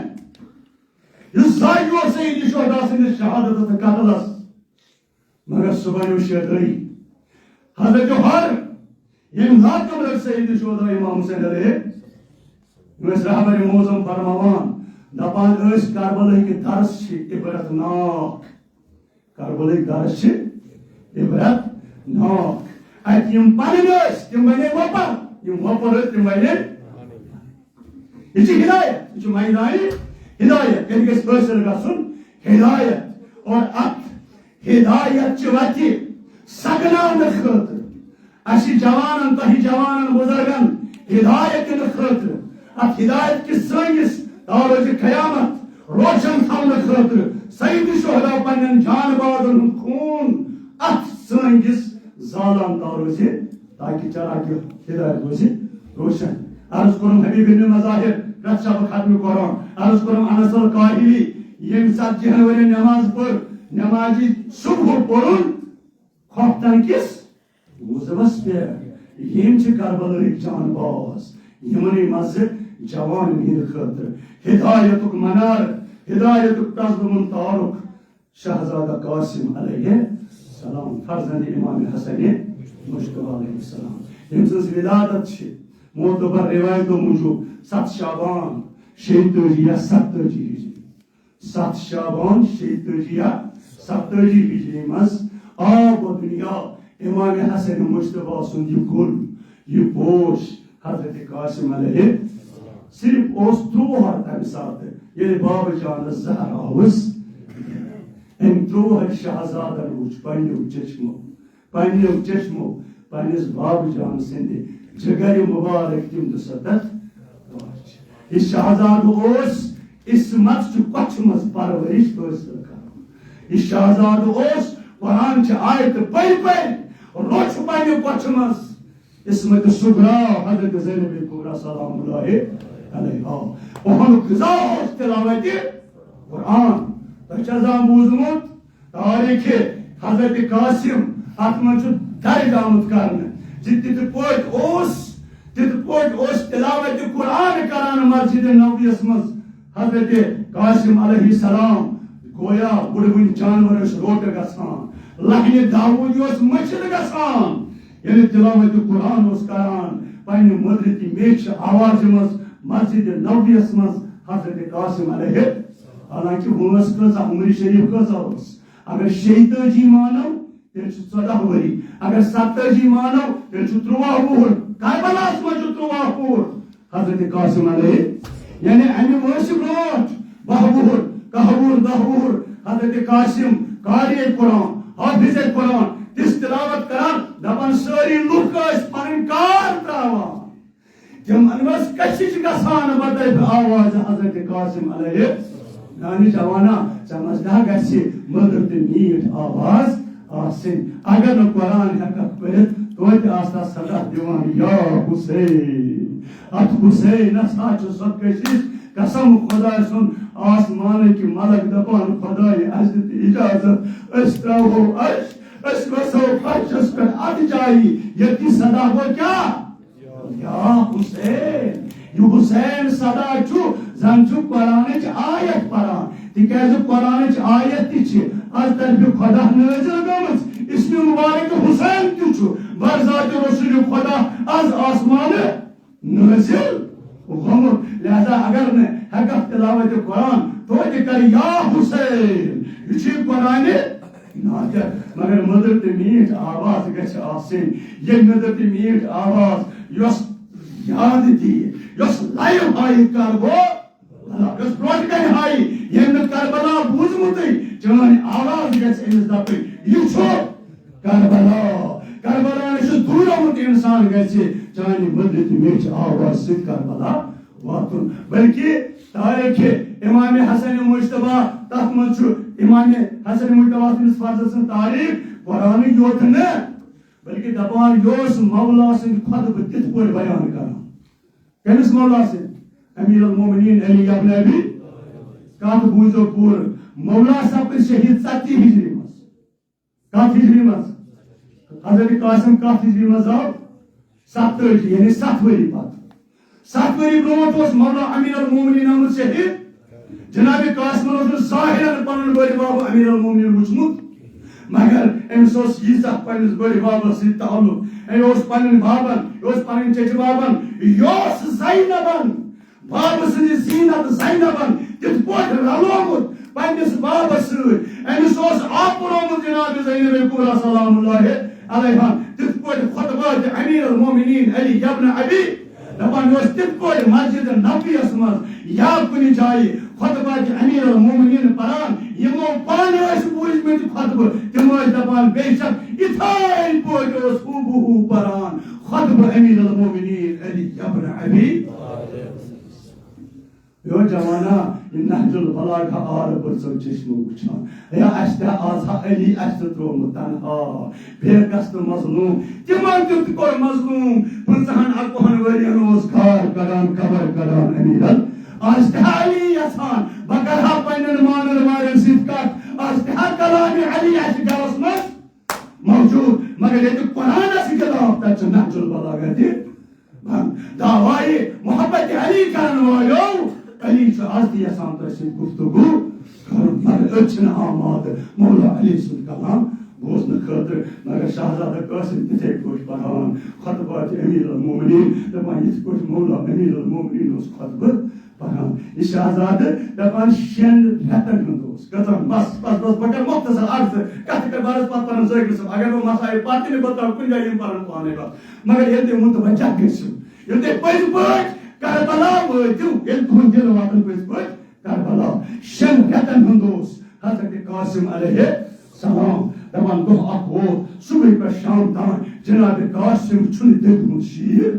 یہ زائیو سیدی شہداء سندس شہادت و قتلس مگر صبح شہدائی حضرت جوہر یہ لاکم لگ سیدی شہداء امام حسین علیہ اس رہبر موزم فرماوان دپان اس کربلا کی درس چھ عبرت ناک کربلا کی درس چھ عبرت ناک ایت یم پانیس تم بنے وپر یم وپر تم بنے یہ چھ ہدایت یہ چھ مہدائی ہدایت یعنی کہ حاصل گژھن ہدایت اور ات ہدایت چھ وتی سگنان خاطر اسی جوانن تہ جوانن بزرگن ہدایت خاطر ات ہدایت کی سنگس تاروز قیامت روشن تھاؤن خاطر سید شہداء پنن جان بازن ہند خون ات سنگس زالان تاروز تاکہ چراغ ہدایت روز روشن. عرض کرم حبیب بن مظاہر رت شب ختم قرآن عرض کرم انس القاہلی یم سات جنوری نماز پر نمازی صبح پرن کھوفتن کس موزمس پہ یم چھ کربلا جان باز یمنی مزہ جوان ہند خاطر ہدایت منار ہدایت تزلم تارک شہزادہ قاسم علیہ السلام فرزند امام حسن مجتبی علیہ السلام یم سز ولادت چھ معتبر روایتوں موجود 7 شعبان 86 یا 70 ہجری 7 شعبان 86 یا 70 ہجری مز آب و دنیا امام حسن مجتبی سند یہ گل یہ پوش حضرت قاسم علیہ صرف اس تروہر تمہ سات یل باب جان زہر آوس ام تروہر شہزادہ روچ پنیو چشمو پنس باب جان سند جگر مبارک تم دستت یہ شہزادہ اسمت کچھ مز پرورش حاصل کر یہ شہزادہ قرآن آیت پہ روچ پنہ کچھ مز اسمت صغرا حضرت زینب کبریٰ سلام اللہ علیہ وہن غذا تلاوت قرآن تجزام بوزمت تاریخ حضرت قاسم ات من درج آمت کرنے تت پوٹ تلاوت قرآن کران مسجد نبویس مز حضرت قاسم علیہ السلام گویا بڑھ جانور روٹ گسان لہن داود مچھل گسان یعنی تلاوت قرآن کران پنہ مدرتی میچ آواز مز مسجد نبویس مز حضرت قاسم علیہ حالانکہ وس کسا عمر شریف کسا اگر 36 مانو تیل 14 وری اگر 70 مانو تیل 13 وہر کربلاس مز 13 وہر حضرت قاسم علیہ یعنی امہ ورس برونٹ 12 وہر 10 وہر 10 وہر حضرت قاسم قاری قرآن حافظ قرآن تس تلاوت کران دپان ساری لوک پن کار تراوان تم انوس کشش گسان بدل آواز حضرت قاسم علیہ نانی جوانا سمجھنا گسی مدر تو میٹ آواز آسن اگر نہ قرآن حقق پڑھت تو آستا صدا دیوان یا حسین ات حسین اسا چھ سو کشش قسم خدا سن آسمان کی ملک دپان خدای عزت اجازت اس تراو عرش اس وسو فرشس پر ات جائی یتی صدا ہو کیا یا حسین یہ حسین صدا چھو زن چھو قرآن چ آیت پران تکیاز قرآن چ آیت تی چھ از طرف خدا نازل گمت اسم مبارک حسین تی چھو برذات رسول خدا از آسمان نازل گمت لہذا اگر نے حقیقت تلاوت قرآن تو کر یا حسین یہ چھ قرآن مگر مدر تے میٹھ آواز گھس آسن یہ مدر تے میٹھ آواز یس یاد دی یس لائیو ہائی کربو یس پروٹ کئی ہائی یہ میں کربلا بوزمتی چنانی آواز گھس امس دپی یہ چھو کربلا کربلا نشو دور آمد انسان گھس چنانی مدر تے میٹھ آواز ست کربلا واتن بلکہ تاریخ امام حسن مجتبہ تحت منچو امام حسن مجتبہ سنس فرض سن تاریخ قرآن یوت نہ بلکہ دپان یوس مولا سن خطب تت پور بیان کران کمس مولا سن امیر المومنین علی ابن ابی کات بوزو پور مولا سب شہید 70 ہجری مز کات ہجری مز حضرت قاسم کات ہجری مز آو 70 یعنی 7 وری پات 7 وری برونٹ اس مولا امیر المومنین آمد شہید جناب قاسم رسول ظاہر پنن بڑی بابا امیر المومنین وچمت مگر امس ییژہ پنس بڑی بابا ست تعلق اس پنن بابن اس پنن چچ بابن یوس زینبن باب سن زینت زینبن تت پوٹ رلومت پنس بابا ست امس آپرمت جناب زینب کبریٰ سلام اللہ علیہا تت پوٹ خطبات امیر المومنین علی ابن ابی دپان تت پوٹ مسجد نبوی مز یا کن جائے خطبات امیر المومنین پران یمو پانے بوزمت خطبہ تم دپان بے شک اتھائی پوٹ ہو پران خطبہ امیر المومنین علی ابن ابی یو جوانا نهج البلاغہ آر برزو چشمو وچھان یا اشتہ آزا علی اشتہ تروم تنہا بے قصد مظلوم تمن تیت کور مظلوم 50 ورین اوس کار کران قبر کران امیرن اشتہ علی یسان بکرہا پنن مانن والن سیت کٹ اشتہ کلام علی اشتہ گرس مز موجود مگر یہ قرآن اس کتاب تچ نهج البلاغہ دی دعوائی محبت علی کرن والو علی سے آزدی یسان ترسی گفتگو کرن مگر اچھن آماد مولا علی سن کلام بوزن خطر مگر شہزادہ قاسم تتے کوش پران خطبات امیر المومنین دپان یہ کوش مولا امیر المومنین اس خطبہ پران یہ شہزادہ دپان شن رتن ہندوس کتن بس بکر مختصر عرض کہتے کر بارس پات پرن زیگر سب اگر وہ مسائل پاتی نے بتا کن جائیں پرن پانے با مگر یہ دے متوجہ گسو یہ دے پس پاک کربلا واتو یل تون دل واتن پس پاک کربلا شن رتن ہندوس حضرت قاسم علیہ السلام دپان دہ اخو صبح پر شام تان جناب قاسم چھن دیکھمت شیر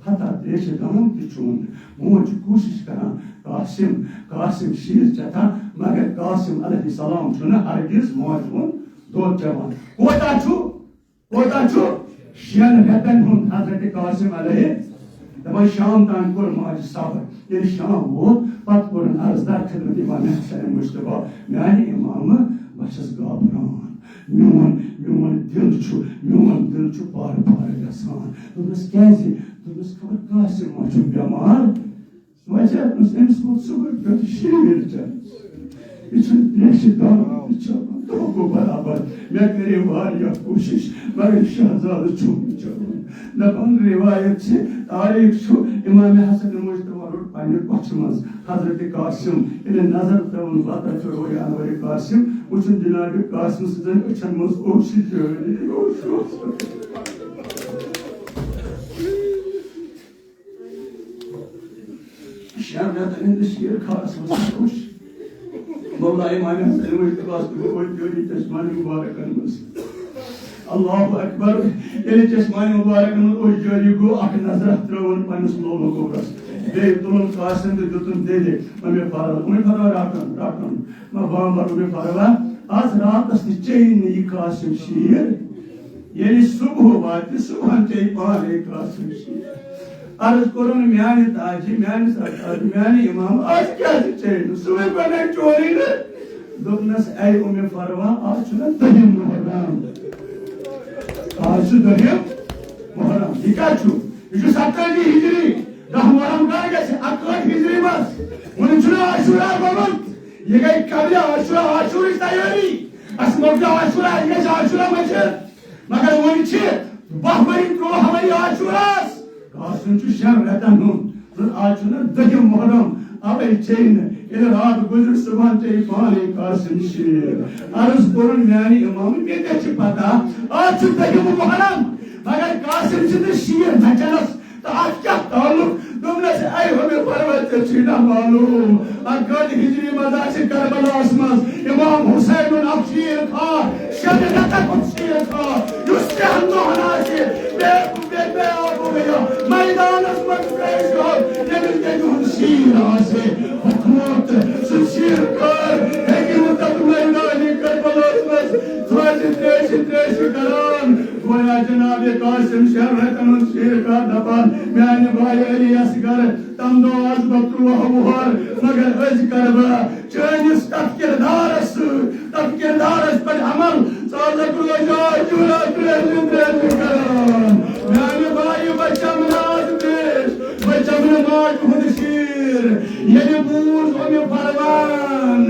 حتی دیش گام تی چون موج کوشش کران قاسم شیر چتا مگر قاسم علیہ السلام چھن ہرگز موجون دو جوان کوتا چھو شین رتن ہند حضرت قاسم علیہ دپان شام تان کور ماج صبر یہ شام وہ پت کورن عرضدار خدمت امام حسن مجتبہ میانی امام بچس گابران میون دل چھو پار پار گسان دوپس کیازِ دوپس خبر قاسم ما چھو بیمار وجہ امس ووت صبح پٮ۪ٹھ شیٖر چٮ۪نس یہ چھُنہٕ پیشہِ دام تہِ چلان دۄہ برابر مےٚ کَرے واریاہ کوٗشِش مگر شہزادٕ چھُم نہٕ چلان دپان روایت چھِ تاریخ چھُ امام حسن مجتبہ روٚٹ پننہِ کۄٹھِ منٛز حضرت قاسم ییٚلہِ نظر ترٛٲوٕن پتہ چھُ روے انور قاسم وٕچھُن جناب قاسم سٕنٛدٮ۪ن أچھن منٛز اوشہِ جٲری اوش شام رٮ۪تن ہٕنٛدِس شیر کھارس منٛز اوش مولا امام حسن مجتبہ اوش جٲری چشمان مبارکن منٛز اللہ اکبر ییٚلہِ چشمان مبارکن منٛز اوش جٲری گوٚو اکھ نظر ترٛٲوٕن پننِس لولو گوبرس بیٚیہِ تُلُن قاسم تہٕ دِتُن دِلہِ مےٚ فروا رٹُن بامبر مےٚ فروا آز راتس تہِ چیٚیہِ نہٕ یہِ قاسم شیٖر ییٚلہِ صبح واتہِ صبحن چیٚیہِ پانے قاسم شیٖر عرض کوٚرُن میانہِ تاجہِ میانہِ سرکار میانہِ امام آز کیازِ چیٚیہِ نہٕ صبح پٮ۪ٹھے چوری نہٕ دوٚپنس اے فروا آز چھُنہ دٔہِم محرم Karşı dönüp Muharrem dikkat şu. Şu saptaydı hicri. Daha Muharrem kargası akılak hicri bas. Bunun için aşura babam. Yegay kabila aşura istayari. Asmokla aşura yegay aşura maçır. Magar onun için bahmarin kuru havayı aşuras. Karşınçı şemreten nun. Aşura döküm Muharrem. Abi çeyne. Ele rahat gözür sıvan çeyip mali karşınçı. Arız korun yani imamın bir de çıpata. Açık döküm Muharrem. Magar karşınçı şiir meçanas. Takkah taluk. Dumlası ay hümme parvete çiğna malum. Akkad hicri mazaşı Karbala asmaz. İmam Hüseyin'in akşir kâr. Şedinete kutşir kâr. Yüstehan duhanası. Be abu beya. Meydanız makreş kâr. Denizde gün şiir ası. Hükmut şiir kâr. Hekim tadı meydani Karbala asmaz. Tuvaşı karan. Goya Cenab-ı Kasım şerretanın şiir kâr dapan. Yani bayi asgar tam doğaz bakruha buhar magar öz karba çaynis tafkirdaras per amal sağlık olacağı cüret karan yani bayi bacamına maç hudşir yeni buz onu parvan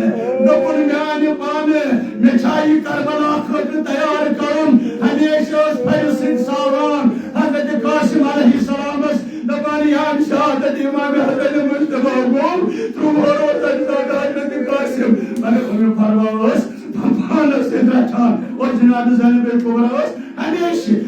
dokun yani pane meçayı Karbala kırdı tayar karun haniyeşos payısın sağlam Hazreti Kasım aleyhisselamız Dabani yan şehadet İmam-ı Hazreti Mustafa Gol Trumhoro Sajda Hazreti Kasım Bana ömür parvağız Pampana Sedraçan O Cenab-ı Zeynep Kubrawız Haniyeşi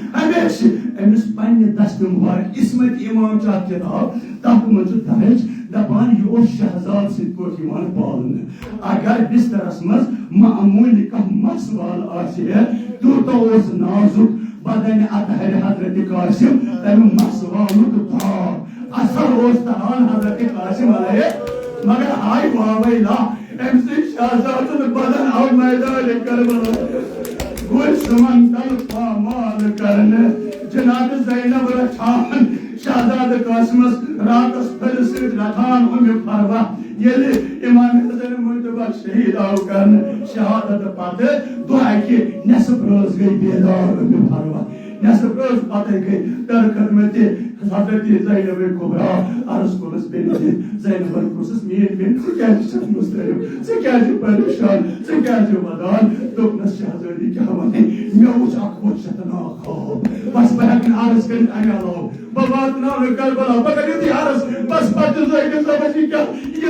Emis Panye Dastım var İsmet İmam Çat Kitab Takımıcı Tahiç Dabani o şehzad Sidkot İman Bağlını Agar biz tarasımız Ma'amuli kahmas val asiye Tuta oz nazuk Badani Atahari Hazreti Kasım Tabi masvaluk ta Asar ostahan Hazreti Kasım aleyhi Magar ay vavayla Emsi şahzatını badan av meydani Karbala Gul sumantal pamal karne Cenab-ı Zeynep Raçhan Şahzade Kasımız Rakas Pelisir Ratan Ümü Parva Yeli İmam-ı Hazreti Muhtebak şehit avkan Şehadet patı Dua ki nesip roz gay bedar Ümü Parva Nesip roz patı gay Der kıdmeti Hazreti Zeynep-i Kubra Arz konus benimdi Zeynep-i Kusus Miyen Sikerci çıkmıştayım Sikerci perişan Sikerci vadan Doknas şahzade ki havane Mevç akboç şatına khab Bas bayakin arz kırık ayalav Babatına ve Karbala Bakın arz Bas patı Zeynep Sabacı ka İki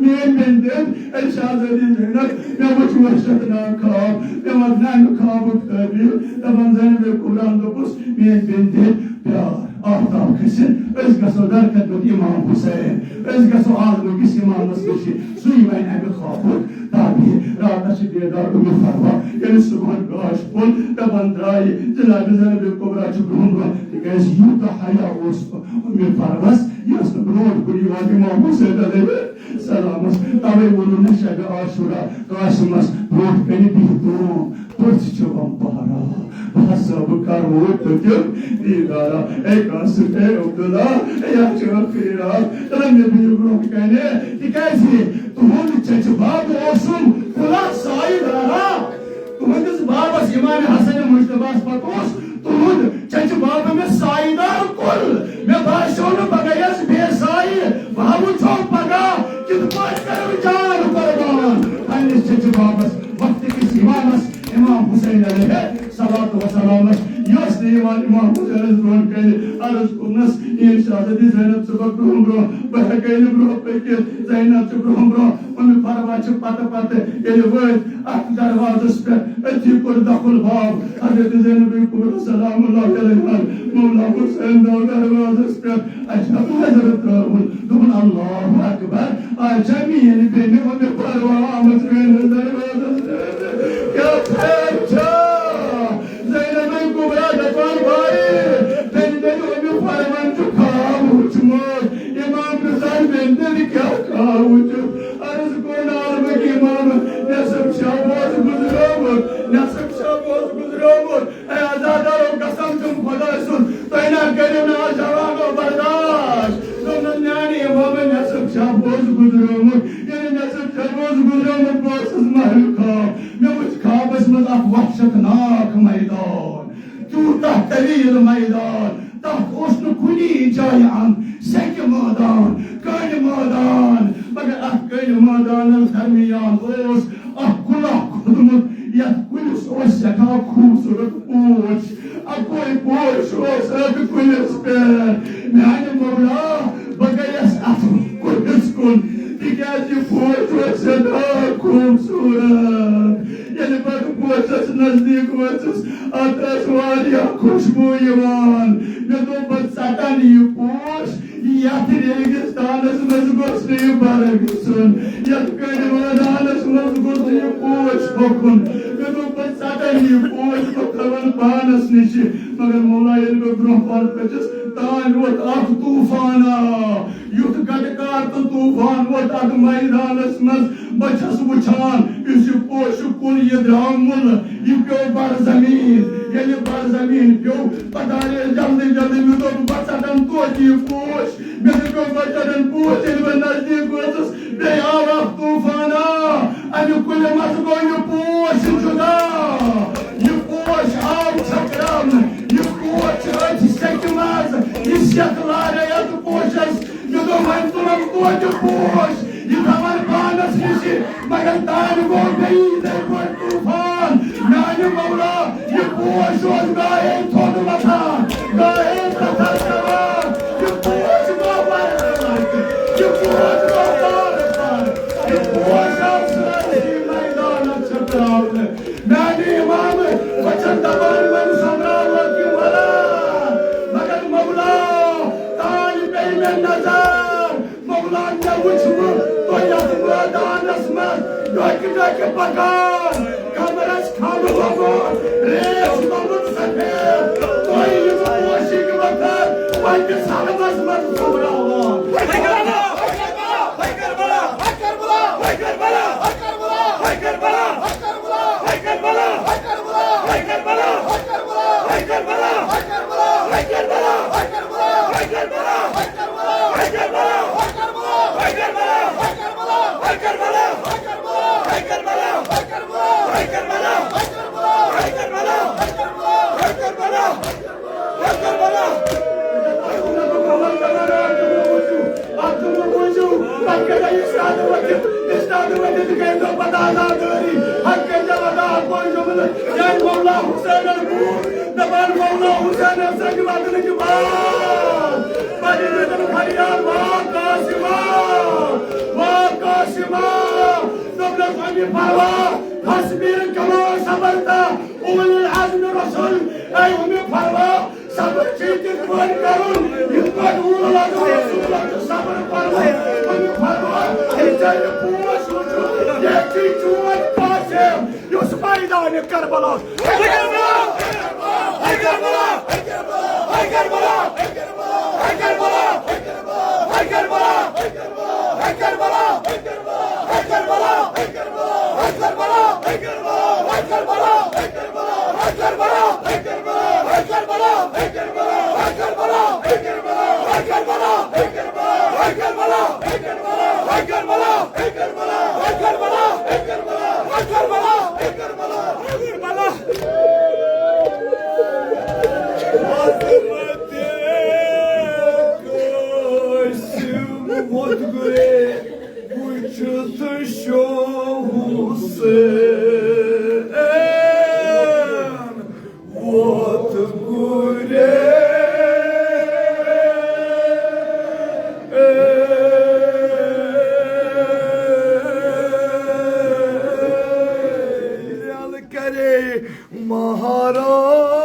Miyen bendim El şahzade Zeynep Mevç vaşatına khab Mevcnan khabuk tabi Taban Zeynep-i Kubran dokuz Miyen bendim Pyar Ahtab kısın Özgası derken İmam Hüseyin Özgası ağzını biz İmam Nasışı Suymen Ebi Khafur Tabi Radaşı Diyedar Ümü Farva Yeni Subhan Gaş Pul Taban Drayi Cenab-ı Zeynep-i Kubra Çıbrumra Dikez Yuta Haya Osfa Ümü Farvas Yaslı Brod Kulivan İmam Hüseyin Aleyhi Selamız Tabi bunu neşebi aşura Kaşımız Brod beni bildim Pırt çoban bahara Bahasabı karmut töküp Didara Ey kasır ey okula Ey açık kıyra Tabi ne büyük rohkane Dikezi Tuhun çeçi babı olsun Kulak sahibara Tuhun kız babas İmam-ı Hasan-ı Müştebas Patos Tuhun çeçi babımız sahidar kul Me başonu bagayaz bir sahi Babu çok baga Git başkarı can kurban Annes çeçi babas Vakti ki İmamız İmam Hüseyin Aleyhi Salatu ve selamet Yaslı İmam Hüseyin Ruhkayni Arız kunnas İnşaatı Zeynep Subak Ruhum Ruh Bahakayni Ruh Peki Zeynep Subak Ruhum Ruh Onu parvaçı patı Eli vayt Akdar vazıs pe Eti kurdakul bab Hazreti Zeynep-i Kubra Selamullahi Aleyhi Mevla Hüseyin Dağdar vazıs pe Acaba Hazret Rahul Dumun Allahu Ekber Acemiyeni beni onu parva Amızgın Hazret vazıs Ya Pekça Zeynep-i Kubra Defan bayi Benden onu parvancı kavuçmur İmam Rızal benden kavuçur Arız konar mı imamı Nasip şahboz güzramur Nasip şahboz güzramur Ey azadar o kasam tüm kodaysın Tayna kelime aşavağı bardaş Sonun yani imamı nasip şahboz güzramur Yani nasip şahboz güzramur Bağsız mahluka Mevcut kabısımız ak vahşetnak Öyle madanın termiyan oğuz, kulak kudumut, yat kulis o seka kumsurut uç, akoy boş o seka kulis per, meani Mevla, bagayas atım kulis kun, dikkaci boş o seka kumsurut, yani bak boşas nazdik boşas, atas var ya kuşbu yaman, ne dobat satani boş, Yatır Registan'ımız gösteriyor baragüsün. Yatır Kaynamana'nımız gösteriyor boş bokun. Ve bu basatayı boş bokavan panas nişi. Magar Mola yeri ve brahmar peçes. Tan vot ak tufana. Yut kadekartın tufan vot ak maydanısımız. Başası uçan. Üsü boşu kul yedramul. Yıkıyor bar zamin. Yeli bar zamin. Yıkıyor. Padare jaldi müdür basatan toki boş. Beni gösterden bu elime nazdik olsun. Beyavak tufana. Ani kulemaz koyu boş juda. Yıkboş av çakram. Yıkboş öt sekmez. İsyaklara yat boşas. Yıkaman tulam koyu boş. Yıkaman panas nişi. Magar tani gol beyi de koy tufan. Nani Mevla. Yıkboş ol gayet tonulata. Gayet atasava. Nani imamı Vaçan damarımın sonra vakı vara. Magar Mevla Talip eylen nazar. Mevla'nda uçmu doyatımı danasmaz. Dökü bakar. Kameras kanı babur. Reis babur sefer. Doyumu boşu bakar. Vakı sarmazmaz sonra Allah. Mahara